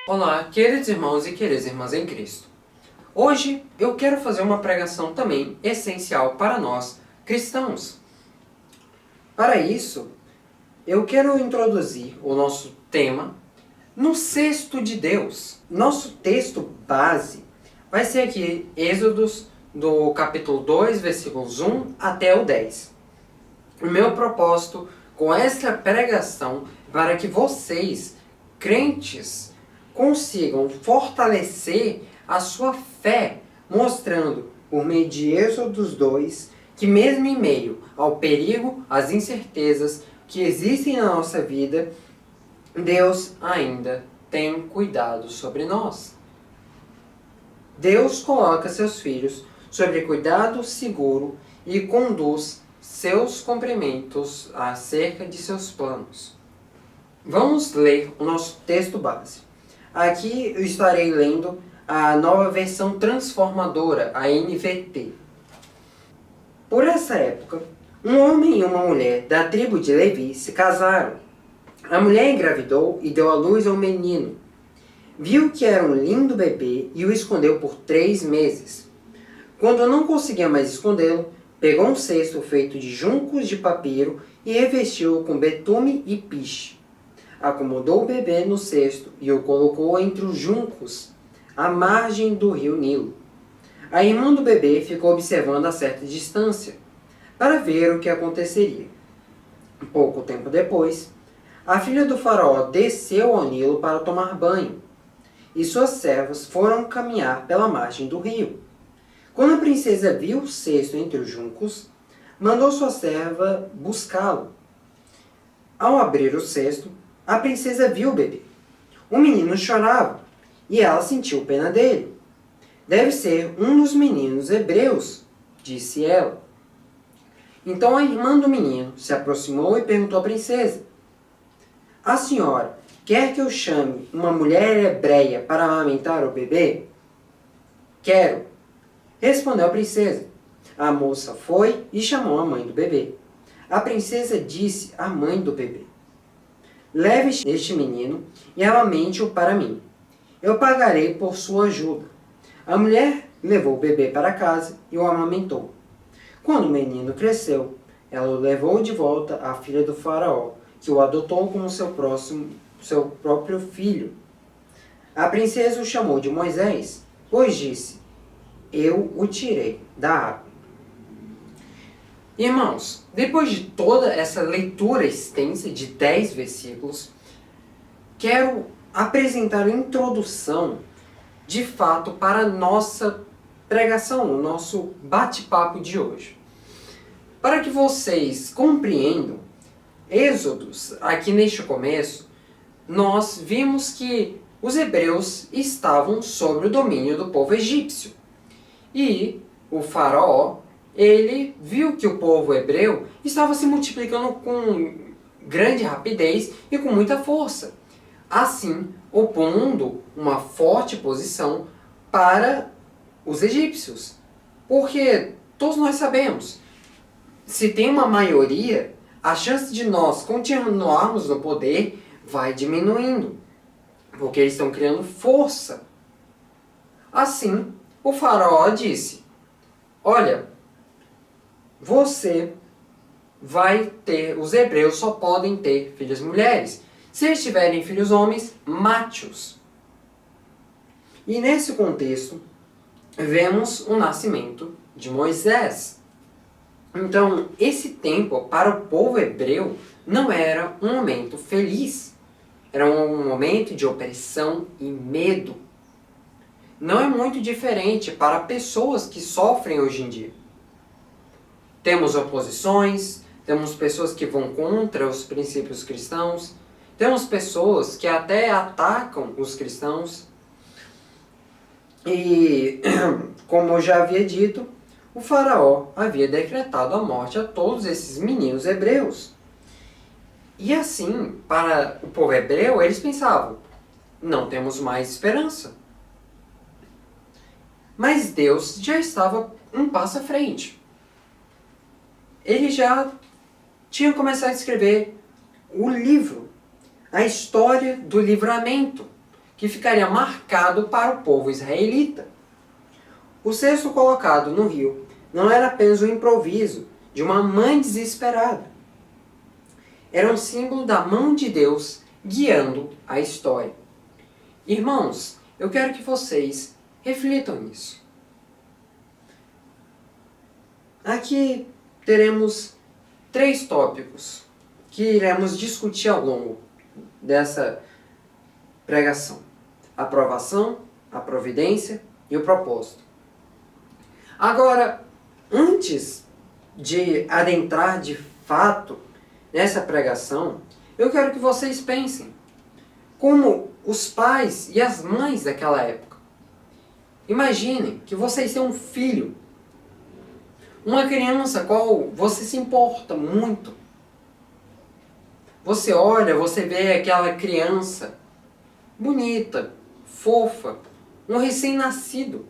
Olá, queridos irmãos e queridas irmãs em Cristo. Hoje eu quero fazer uma pregação também essencial para nós cristãos. Para isso, eu quero introduzir o nosso tema no cesto de Deus. Nosso texto base vai ser aqui Êxodos do capítulo 2, versículos 1 até o 10. O meu propósito com esta pregação é para que vocês, crentes, consigam fortalecer a sua fé, mostrando, por meio de Êxodos 2, que mesmo em meio ao perigo, às incertezas que existem na nossa vida, Deus ainda tem cuidado sobre nós. Deus coloca seus filhos sob cuidado seguro e conduz seus cumprimentos acerca de seus planos. Vamos ler o nosso texto base. Aqui eu estarei lendo a nova versão transformadora, a NVT. Por essa época, um homem e uma mulher da tribo de Levi se casaram. A mulher engravidou e deu à luz a um menino. Viu que era um lindo bebê e o escondeu por 3 meses. Quando não conseguia mais escondê-lo, pegou um cesto feito de juncos de papiro e revestiu-o com betume e piche. Acomodou o bebê no cesto e o colocou entre os juncos, à margem do rio Nilo. A irmã do bebê ficou observando a certa distância, para ver o que aconteceria. Pouco tempo depois, a filha do faraó desceu ao Nilo para tomar banho, e suas servas foram caminhar pela margem do rio. Quando a princesa viu o cesto entre os juncos, mandou sua serva buscá-lo. Ao abrir o cesto, a princesa viu o bebê. O menino chorava, e ela sentiu pena dele. Deve ser um dos meninos hebreus, disse ela. Então a irmã do menino se aproximou e perguntou à princesa: A senhora quer que eu chame uma mulher hebreia para amamentar o bebê? Quero, respondeu a princesa. A moça foi e chamou a mãe do bebê. A princesa disse à mãe do bebê: Leve este menino e amamente-o para mim. Eu pagarei por sua ajuda. A mulher levou o bebê para casa e o amamentou. Quando o menino cresceu, ela o levou de volta à filha do faraó, que o adotou como seu próprio filho. A princesa o chamou de Moisés, pois disse: Eu o tirei da água. Irmãos, depois de toda essa leitura extensa de 10 versículos, quero apresentar a introdução, de fato, para a nossa pregação, o nosso bate-papo de hoje. Para que vocês compreendam, Êxodos, aqui neste começo, nós vimos que os hebreus estavam sob o domínio do povo egípcio. E o faraó, ele viu que o povo hebreu estava se multiplicando com grande rapidez e com muita força, assim opondo uma forte posição para os egípcios. Porque todos nós sabemos, se tem uma maioria, a chance de nós continuarmos no poder vai diminuindo, porque eles estão criando força. Assim, o faraó disse: Olha, os hebreus só podem ter filhas mulheres. Se eles tiverem filhos homens, mate-os. E nesse contexto, vemos o nascimento de Moisés. Então, esse tempo para o povo hebreu não era um momento feliz. Era um momento de opressão e medo. Não é muito diferente para pessoas que sofrem hoje em dia. Temos oposições, temos pessoas que vão contra os princípios cristãos, temos pessoas que até atacam os cristãos. E, como eu já havia dito, o faraó havia decretado a morte a todos esses meninos hebreus. E assim, para o povo hebreu, eles pensavam: não temos mais esperança. Mas Deus já estava um passo à frente. Ele já tinha começado a escrever o livro, a história do livramento, que ficaria marcado para o povo israelita. O cesto colocado no rio não era apenas um improviso de uma mãe desesperada. Era um símbolo da mão de Deus guiando a história. Irmãos, eu quero que vocês reflitam nisso. Aqui teremos 3 tópicos que iremos discutir ao longo dessa pregação: a aprovação, a providência e o propósito. Agora, antes de adentrar de fato nessa pregação, eu quero que vocês pensem como os pais e as mães daquela época. Imaginem que vocês têm um filho, uma criança a qual você se importa muito. Você olha, você vê aquela criança bonita, fofa, um recém-nascido.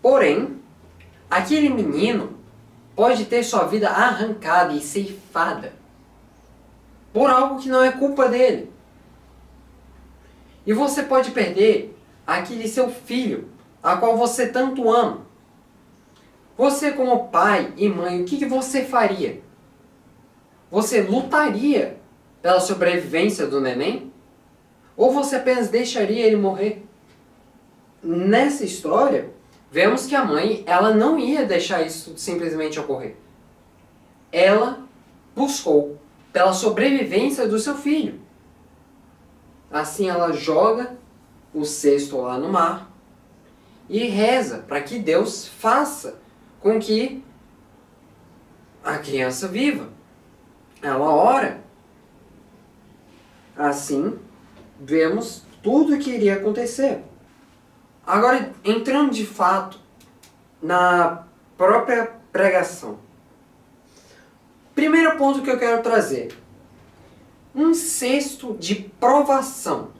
Porém, aquele menino pode ter sua vida arrancada e ceifada por algo que não é culpa dele. E você pode perder aquele seu filho, a qual você tanto ama. Você, como pai e mãe, o que você faria? Você lutaria pela sobrevivência do neném? Ou você apenas deixaria ele morrer? Nessa história, vemos que a mãe, ela não ia deixar isso simplesmente ocorrer. Ela buscou pela sobrevivência do seu filho. Assim ela joga o cesto lá no mar e reza para que Deus faça com que a criança viva. Ela ora. Assim, vemos tudo o que iria acontecer. Agora, entrando de fato na própria pregação. Primeiro ponto que eu quero trazer: um cesto de provação.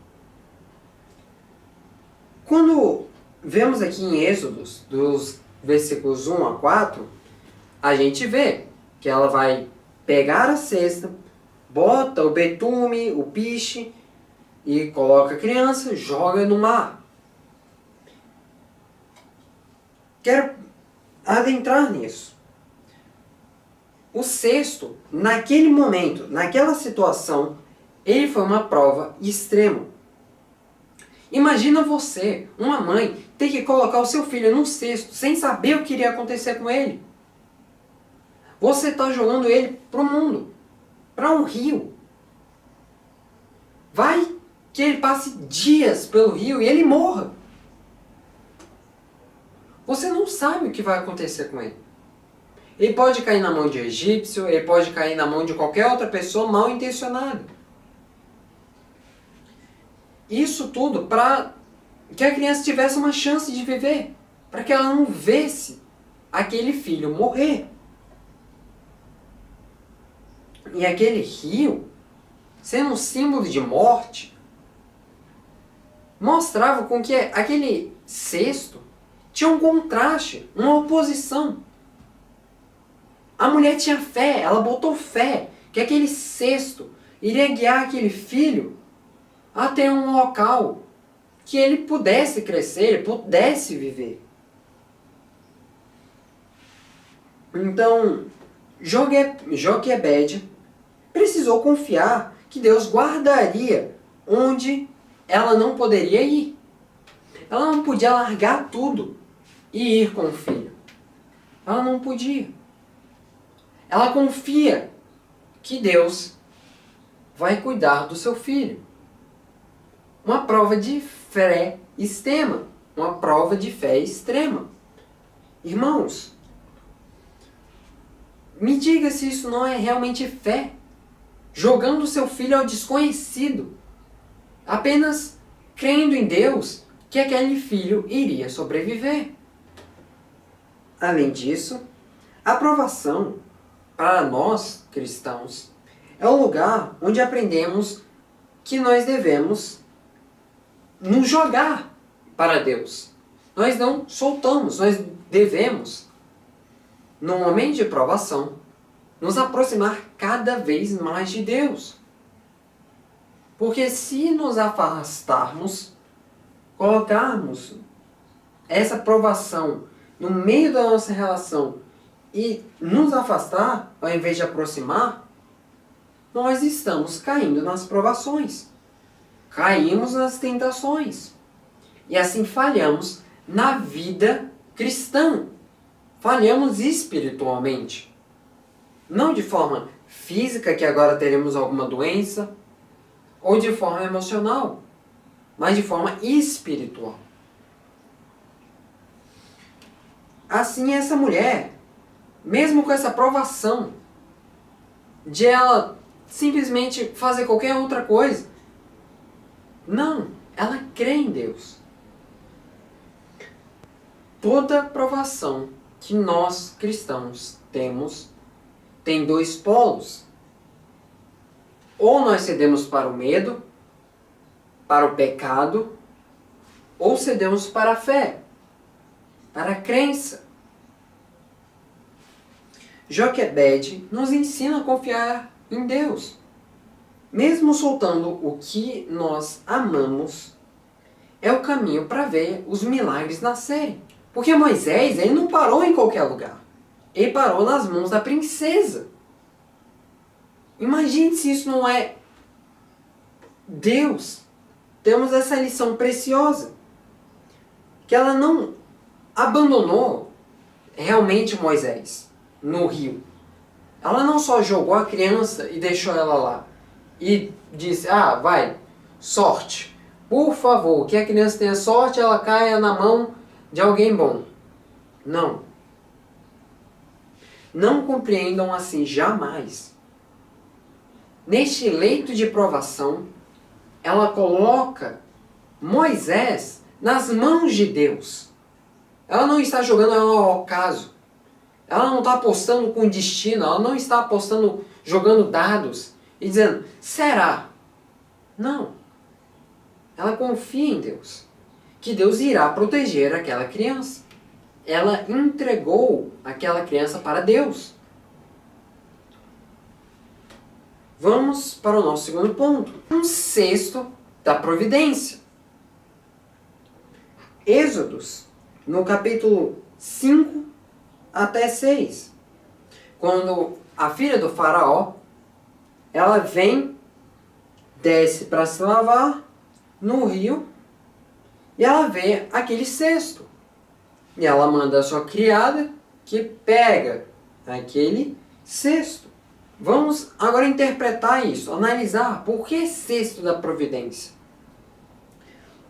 Quando vemos aqui em Êxodos, dos versículos 1 a 4, a gente vê que ela vai pegar a cesta, bota o betume, o piche, e coloca a criança, joga no mar. Quero adentrar nisso. O cesto, naquele momento, naquela situação, ele foi uma prova extrema. Imagina você, uma mãe, ter que colocar o seu filho num cesto sem saber o que iria acontecer com ele. Você está jogando ele para o mundo, para um rio. Vai que ele passe dias pelo rio e ele morra. Você não sabe o que vai acontecer com ele. Ele pode cair na mão de egípcio, ele pode cair na mão de qualquer outra pessoa mal intencionada. Isso tudo para que a criança tivesse uma chance de viver, para que ela não visse aquele filho morrer. E aquele rio, sendo um símbolo de morte, mostrava com que aquele cesto tinha um contraste, uma oposição. A mulher tinha fé, ela botou fé que aquele cesto iria guiar aquele filho até um local que ele pudesse crescer, ele pudesse viver. Então, Joquebede precisou confiar que Deus guardaria onde ela não poderia ir. Ela não podia largar tudo e ir com o filho. Ela não podia. Ela confia que Deus vai cuidar do seu filho. Uma prova de fé extrema. Uma prova de fé extrema. Irmãos, me diga se isso não é realmente fé. Jogando seu filho ao desconhecido. Apenas crendo em Deus que aquele filho iria sobreviver. Além disso, a aprovação para nós cristãos é o lugar onde aprendemos que nós devemos nos jogar para Deus. Nós não soltamos, nós devemos, no momento de provação, nos aproximar cada vez mais de Deus. Porque se nos afastarmos, colocarmos essa provação no meio da nossa relação e nos afastar, ao invés de aproximar, nós estamos caindo nas provações. Caímos nas tentações. E assim falhamos na vida cristã. Falhamos espiritualmente. Não de forma física, que agora teremos alguma doença, ou de forma emocional, mas de forma espiritual. Assim, essa mulher, mesmo com essa provação de ela simplesmente fazer qualquer outra coisa, não, ela crê em Deus. Toda provação que nós cristãos temos tem dois polos. Ou nós cedemos para o medo, para o pecado, ou cedemos para a fé, para a crença. Joquebed nos ensina a confiar em Deus. Mesmo soltando o que nós amamos, é o caminho para ver os milagres nascerem. Porque Moisés, ele não parou em qualquer lugar. Ele parou nas mãos da princesa. Imagine se isso não é Deus. Temos essa lição preciosa. Que ela não abandonou realmente Moisés no rio. Ela não só jogou a criança e deixou ela lá. E disse, vai, sorte. Por favor, que a criança tenha sorte, ela caia na mão de alguém bom. Não. Não compreendam assim jamais. Neste leito de provação, ela coloca Moisés nas mãos de Deus. Ela não está jogando ela ao acaso. Ela não está apostando com destino. Ela não está apostando, jogando dados e dizendo, será? Não. Ela confia em Deus. Que Deus irá proteger aquela criança. Ela entregou aquela criança para Deus. Vamos para o nosso segundo ponto. Um sexto da providência. Êxodos, no capítulo 5 até 6. Quando a filha do faraó, ela vem, desce para se lavar no rio, e ela vê aquele cesto. E ela manda a sua criada que pega aquele cesto. Vamos agora interpretar isso, analisar por que cesto da providência.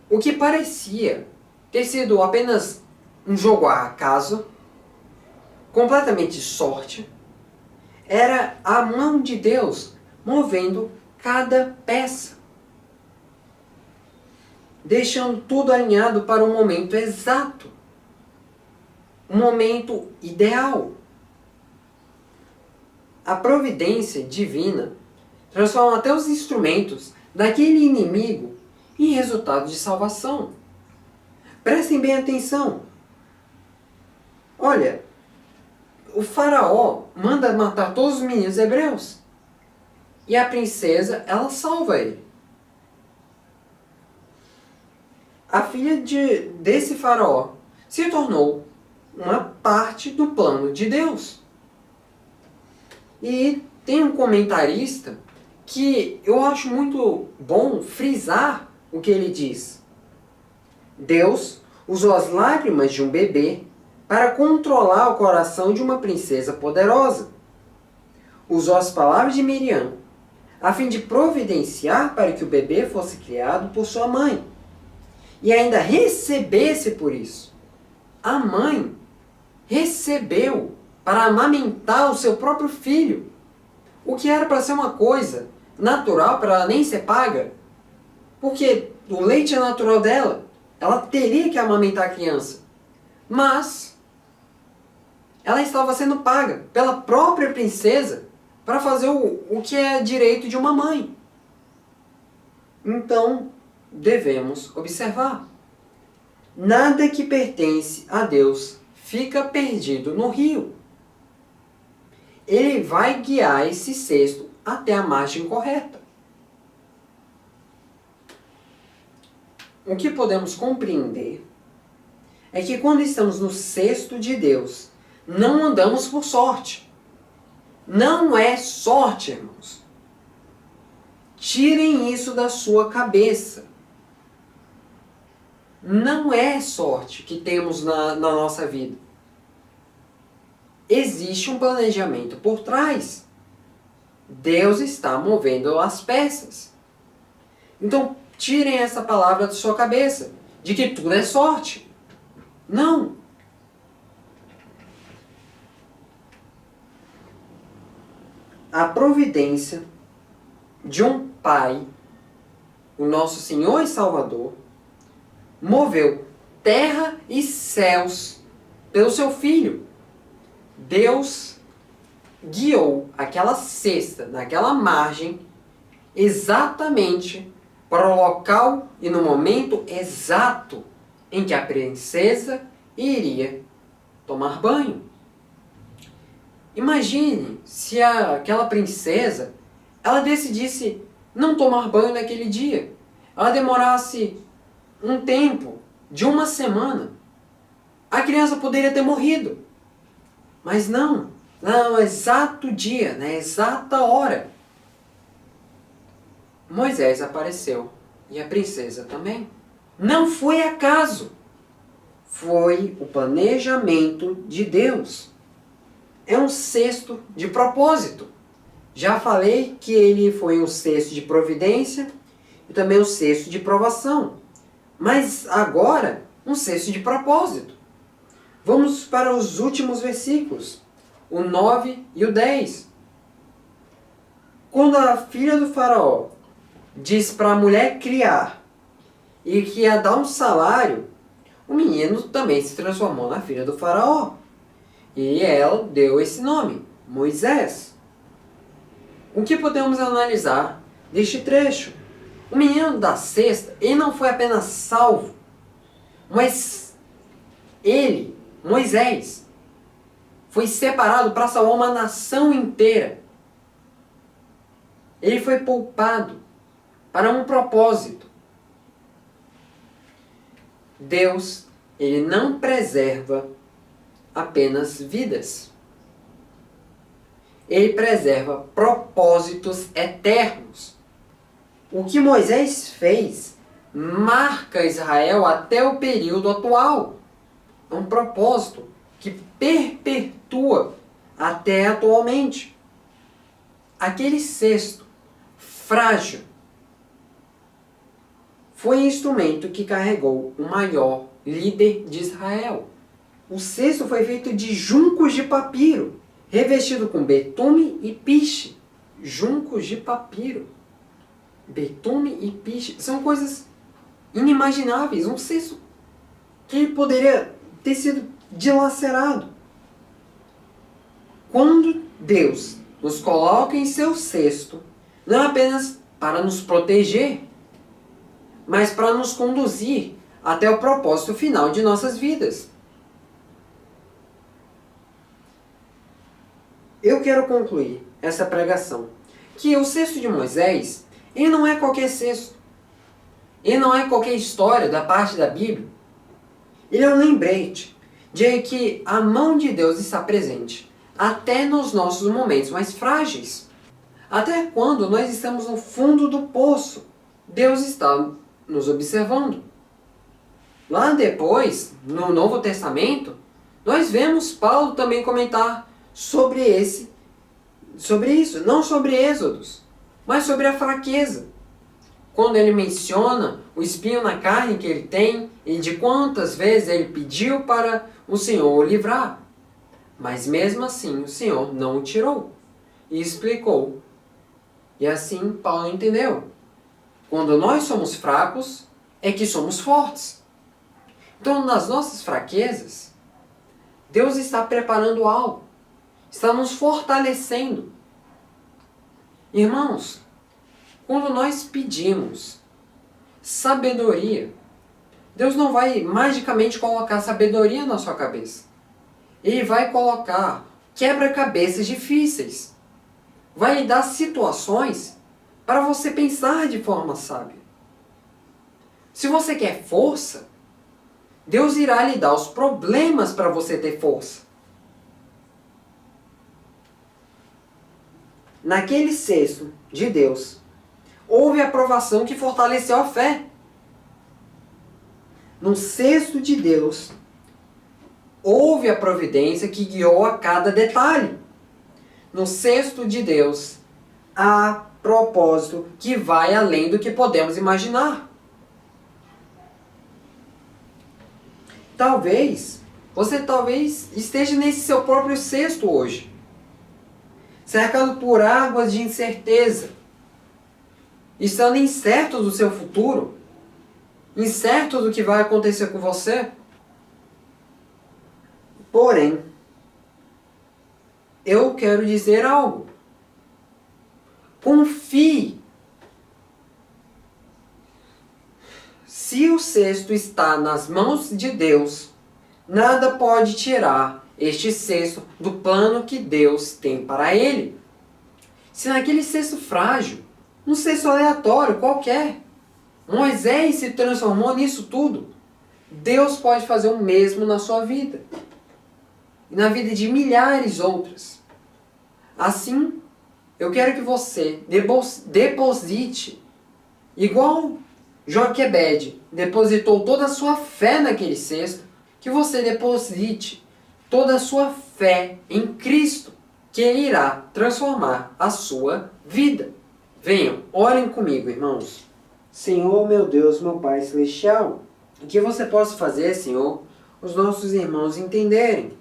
O que parecia ter sido apenas um jogo a acaso, completamente sorte, era a mão de Deus movendo cada peça, deixando tudo alinhado para um momento exato, um momento ideal. A providência divina transforma até os instrumentos daquele inimigo em resultado de salvação. Prestem bem atenção. Olha, o faraó manda matar todos os meninos hebreus. E a princesa, ela salva ele. A filha desse faraó se tornou uma parte do plano de Deus. E tem um comentarista que eu acho muito bom frisar o que ele diz. Deus usou as lágrimas de um bebê para controlar o coração de uma princesa poderosa. Usou as palavras de Miriam a fim de providenciar para que o bebê fosse criado por sua mãe e ainda recebesse por isso. A mãe recebeu para amamentar o seu próprio filho, o que era para ser uma coisa natural, para ela nem ser paga, porque o leite é natural dela, ela teria que amamentar a criança, mas ela estava sendo paga pela própria princesa para fazer o que é direito de uma mãe. Então, devemos observar. Nada que pertence a Deus fica perdido no rio. Ele vai guiar esse cesto até a margem correta. o que podemos compreender é que quando estamos no cesto de Deus, não andamos por sorte. Não é sorte, irmãos. Tirem isso da sua cabeça. Não é sorte que temos na nossa vida. Existe um planejamento por trás. Deus está movendo as peças. Então, tirem essa palavra da sua cabeça, de que tudo é sorte. Não. A providência de um Pai, o nosso Senhor e Salvador, moveu terra e céus pelo seu Filho. Deus guiou aquela cesta naquela margem exatamente para o local e no momento exato em que a princesa iria tomar banho. Imagine se aquela princesa ela decidisse não tomar banho naquele dia. Ela demorasse um tempo de uma semana. A criança poderia ter morrido. Mas não. No exato dia, na exata hora, Moisés apareceu. E a princesa também. Não foi acaso. Foi o planejamento de Deus. É um cesto de propósito. Já falei que ele foi um cesto de providência e também um cesto de provação. Mas agora, um cesto de propósito. Vamos para os últimos versículos, o 9 e o 10. Quando a filha do faraó diz para a mulher criar e que ia dar um salário, o menino também se transformou na filha do faraó. E ela deu esse nome, Moisés. O que podemos analisar deste trecho? O menino da cesta, ele não foi apenas salvo, mas ele, Moisés, foi separado para salvar uma nação inteira. Ele foi poupado para um propósito. Deus, ele não preserva apenas vidas. Ele preserva propósitos eternos. O que Moisés fez marca Israel até o período atual. É um propósito que perpetua até atualmente. Aquele cesto frágil foi o instrumento que carregou o maior líder de Israel. O cesto foi feito de juncos de papiro, revestido com betume e piche. Juncos de papiro, betume e piche. São coisas inimagináveis. Um cesto que poderia ter sido dilacerado. Quando Deus nos coloca em seu cesto, não é apenas para nos proteger, mas para nos conduzir até o propósito final de nossas vidas. Eu quero concluir essa pregação que o cesto de Moisés, ele não é qualquer cesto. Ele não é qualquer história da parte da Bíblia. Ele é um lembrete de que a mão de Deus está presente até nos nossos momentos mais frágeis. Até quando nós estamos no fundo do poço, Deus está nos observando. Lá depois, no Novo Testamento, nós vemos Paulo também comentar sobre isso, não sobre Êxodos, mas sobre a fraqueza. Quando ele menciona o espinho na carne que ele tem e de quantas vezes ele pediu para o Senhor o livrar. Mas mesmo assim o Senhor não o tirou e explicou. E assim Paulo entendeu. Quando nós somos fracos, é que somos fortes. Então, nas nossas fraquezas, Deus está preparando algo. Está nos fortalecendo. Irmãos, quando nós pedimos sabedoria, Deus não vai magicamente colocar sabedoria na sua cabeça. Ele vai colocar quebra-cabeças difíceis. Vai lhe dar situações para você pensar de forma sábia. Se você quer força, Deus irá lhe dar os problemas para você ter força. Naquele cesto de Deus, houve a provação que fortaleceu a fé. No cesto de Deus, houve a providência que guiou a cada detalhe. No cesto de Deus, há propósito que vai além do que podemos imaginar. Você esteja nesse seu próprio cesto hoje, cercado por águas de incerteza, estando incerto do seu futuro, incerto do que vai acontecer com você. Porém, eu quero dizer algo. Confie. Se o cesto está nas mãos de Deus, nada pode tirar este cesto do plano que Deus tem para ele. Se naquele cesto frágil, um cesto aleatório qualquer, Moisés se transformou nisso tudo, Deus pode fazer o mesmo na sua vida e na vida de milhares outras. Assim, eu quero que você deposite, igual Joquebede depositou toda a sua fé naquele cesto, que você deposite toda a sua fé em Cristo, que Ele irá transformar a sua vida. Venham, orem comigo, irmãos. Senhor, meu Deus, meu Pai Celestial, o que você possa fazer, Senhor, os nossos irmãos entenderem.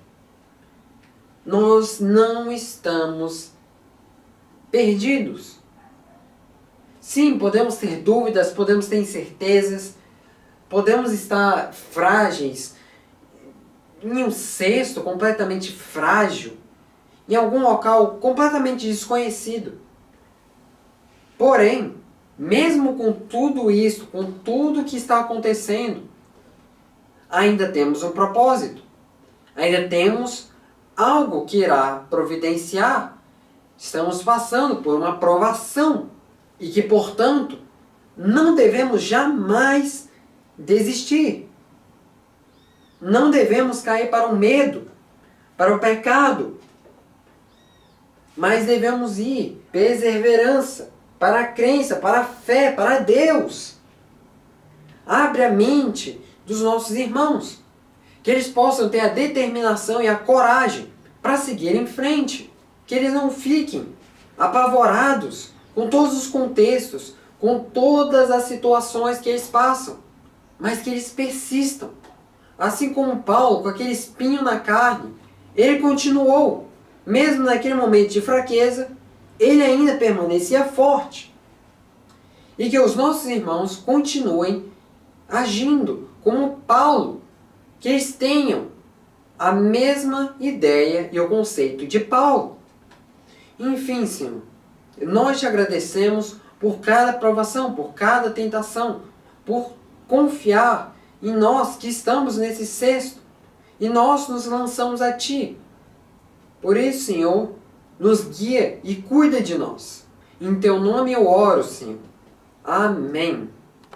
Nós não estamos perdidos. Sim, podemos ter dúvidas, podemos ter incertezas, podemos estar frágeis, em um cesto completamente frágil, em algum local completamente desconhecido. Porém, mesmo com tudo isso, com tudo que está acontecendo, ainda temos um propósito. Ainda temos algo que irá providenciar. Estamos passando por uma provação e que, portanto, não devemos jamais desistir. Não devemos cair para o medo, para o pecado, mas devemos ir perseverança, para a crença, para a fé, para Deus. Abre a mente dos nossos irmãos, que eles possam ter a determinação e a coragem para seguir em frente, que eles não fiquem apavorados com todos os contextos, com todas as situações que eles passam, mas que eles persistam. Assim como Paulo, com aquele espinho na carne, ele continuou, mesmo naquele momento de fraqueza, ele ainda permanecia forte. E que os nossos irmãos continuem agindo como Paulo, que eles tenham a mesma ideia e o conceito de Paulo. Enfim, Senhor, nós te agradecemos por cada provação, por cada tentação, por confiar em nós que estamos nesse cesto e nós nos lançamos a Ti. Por isso, Senhor, nos guia e cuida de nós. Em Teu nome eu oro, Senhor. Amém.